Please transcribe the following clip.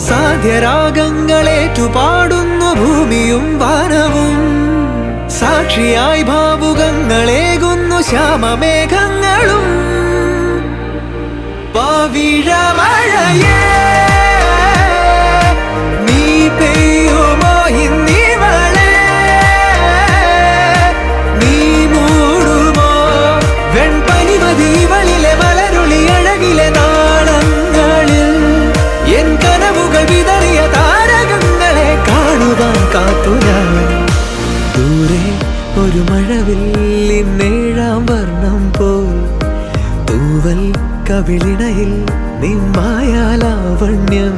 സാധ്യരാഗങ്ങളേറ്റുപാടുന്നു ഭൂമിയും വാനവും. സാക്ഷിയായി ഭാവുകങ്ങളേകുന്നു ശ്യാമമേഘങ്ങളും. പവിഴമഴയേ നീ പെയ്യുമോ ഇന്നിവളെ, നീ മൂടുമോ വെൺപനിമതിവളിലെ മലരുളി അഴകിലെ നാളങ്ങളിൽ. എൻ കനവുകൾ വിതറിയ താരകങ്ങളെ കാണുവാൻ കാത്തു ഞാൻ. ദൂരെ ഒരു മഴവില്ലിൻ 7-ാം വർണ്ണം പോൽ തൂവൽ കവിളിണയിൽ നിൻ മായാലാവണ്യം.